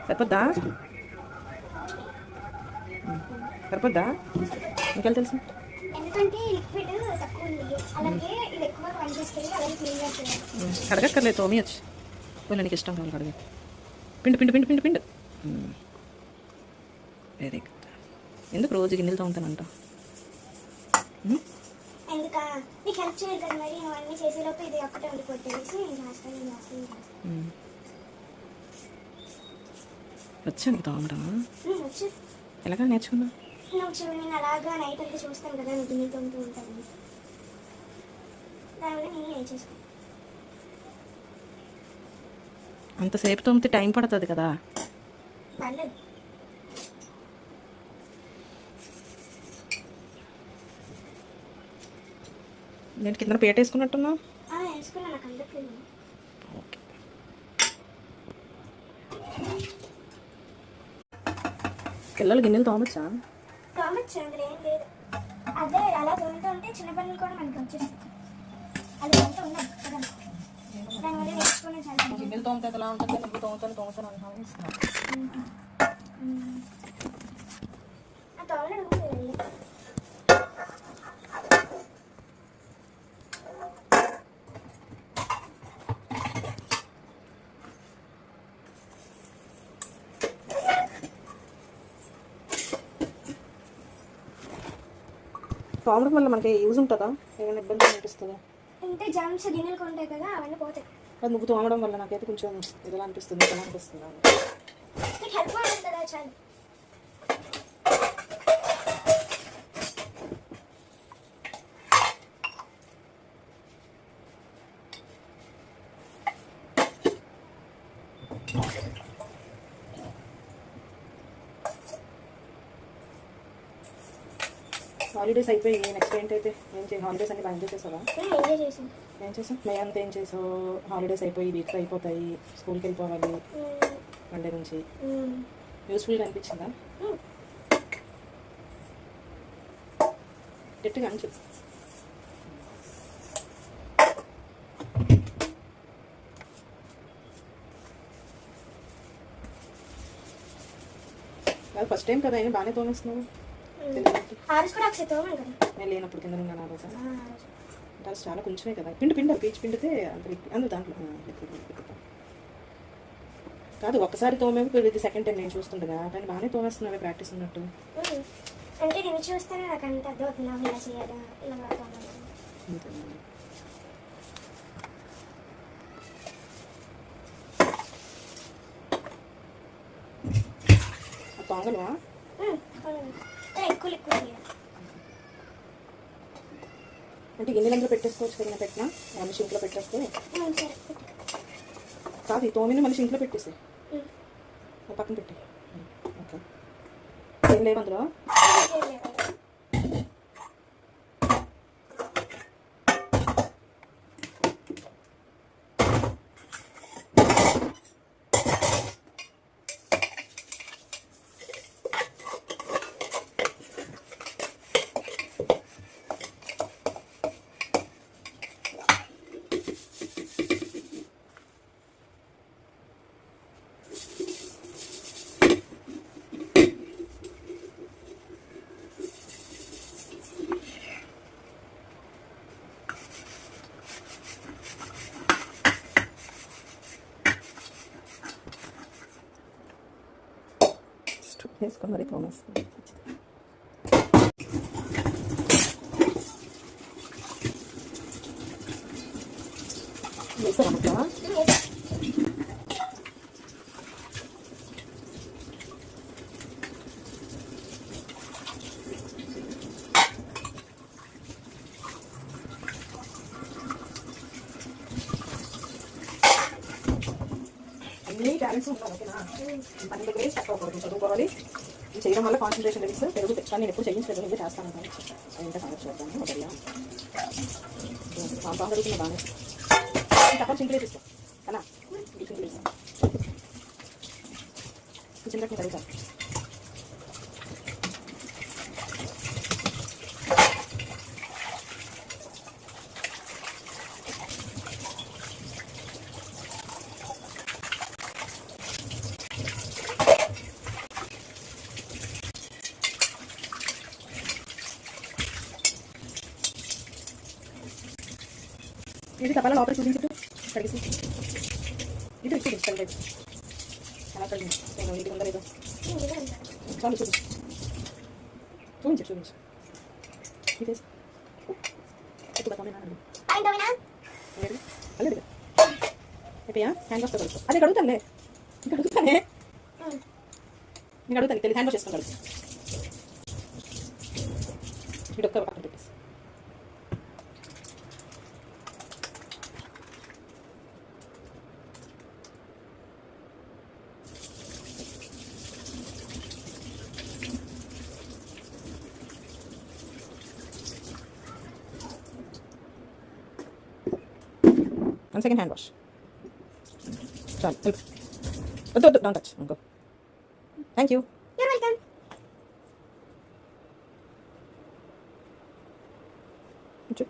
సరిపోద్దా? సరిపోద్దా? ఇంకెళ్ళి తెలుసు. కడగక్కర్లేదు, తోమియచ్చు. పోలే నీకు ఇష్టం కావాలి కడగ. పిండి పిండి పిండి పిండి పిండి. Very good. ఎందుకు రోజు గిన్నెలు తోముతానంట? వచ్చా నీకు తోమడం? ఎలాగా నేర్చుకున్నా? నేను అలాగా నైట్ అంతా చూస్తాను కదా, నువ్వు గిన్నెలు తోముతూ ఉంటాను, దానివల్ల నేను నేర్చేసుకున్నాను. అంతసేపు తోమితే టైం పడుతుంది కదా. పర్లేదు. నేను కింద పేట వేసుకున్నట్టున్నా. వేసుకున్నా, నాకు అందట్లేదు. ఓకే. పిల్లలు గిన్నెలు తోమచ్చా? తోమచ్చు, అందులో ఏం లేదు. అదే అలా తోముతూ ఉంటే చిన్న పనులు కూడా మనకి వచ్చేస్తుంది. అది అంతా ఉన్నది కదా, దానివల్ల నేర్చుకునే చాలా. గిన్నెలు తోమితే ఎలా ఉంటుంది? నువ్వు తోముతాను తోముతాను అంటాను. తోమడం తోమడం వల్ల మనకి యూజ్ ఉంటుందా? ఏమైనా ఇబ్బంది అనిపిస్తుందా? అంటే జమ్స్ గిన్నెలు ఉంటాయి కదా, అవన్నీ పోతాయి. అది నువ్వు తోమడం వల్ల నాకైతే కొంచెం ఎలా అనిపిస్తుంది, ఎలా అనిపిస్తుందా? నీకు హెల్ప్ అవుతుంది కదా, చాలు. హాలిడేస్ అయిపోయి నెక్స్ట్ ఏంటైతే ఏం చేయి? హాలిడేస్ అన్ని బాగా ఎంజాయ్ చేసావా? ఏం చేసావు? మే అంతా ఏం చేసావు? హాలిడేస్ అయిపోయి వీక్స్ అయిపోతాయి, స్కూల్కి వెళ్ళిపోవాలి మండే నుంచి. యూస్ఫుల్గా అనిపించిందా? గట్టిగా అని చెప్పు. ఫస్ట్ టైం కదా, అయినా బాగానే తోమేస్తున్నావు. నేను లేనప్పుడు కింద ఉన్నాను ఆ రోజు. డ్రెస్ చాలా కొంచెమే కదా, పిండి పిండి పీచు పిండితే అందులో దాంట్లో కాదు. ఒక్కసారి తోమేమో, ఇది సెకండ్ టైం నేను చూస్తుండగా, కానీ బాగానే తోమేస్తున్నావే ప్రాక్టీస్ ఉన్నట్టు. అంటే నేను చూస్తాను, నాకు అంత అర్థమవుతున్నా ఇలా చేయాలి, ఇలా తొంగలవా? ఎక్కువ ఎక్కువ అంటే గిన్నెలందరూ పెట్టేసుకోవచ్చు కదా, పెట్టినా మనిషి ఇంట్లో పెట్టేస్తే కాదు. ఈ తోమిని మనిషి ఇంట్లో పెట్టేసి పక్కన పెట్టి. ఓకే, ఏం లేవు అందులో. వేసుకొని మరి తోమేస్తాను. వేసారా ముక్క? అన్ని టాలెంట్స్ ఉంటాయి. ఓకేనా? పని దగ్గర స్టక్ అవ్వకూడదు, చదువుకోవాలి. చేయడం వల్ల కాన్సన్ట్రేషన్ లెవెల్స్ పెరుగుతాయి. కానీ నేను ఎప్పుడు చేయించలేదు, నువ్వే చేస్తాను. ఇంకా సంగతి చూద్దాము. ఒకరియా అడుగుతున్నా బాగానే తప్ప చింకలేసి ఇస్తాను కదా, చింకలేసి కిచెన్ దగ్గర కలుగుతాను. ఇది తపాలా లోపల చూపించు కడిగేసి ఇది చూపించు కలిపి అలా కడిగి నేను ఇది ఉందా లేదో చాలు చూపించు చూపించు చూపించు ఇది ఇప్పుడు కమ్మేనా లేదు అల్లెడు అయిపోయా హ్యాండ్ వాష్తో కలుపు అదే కడుగుతానులే ఇంకా అడుగుతానే నేను అడుగుతాను తెలియదు హ్యాండ్ వాష్ చేసుకుని కలుపు ఇటు ఒక్క పక్కన పెట్టేసి One second hand wash. Done. Don't touch. Go. Thank you. You're welcome. Good job.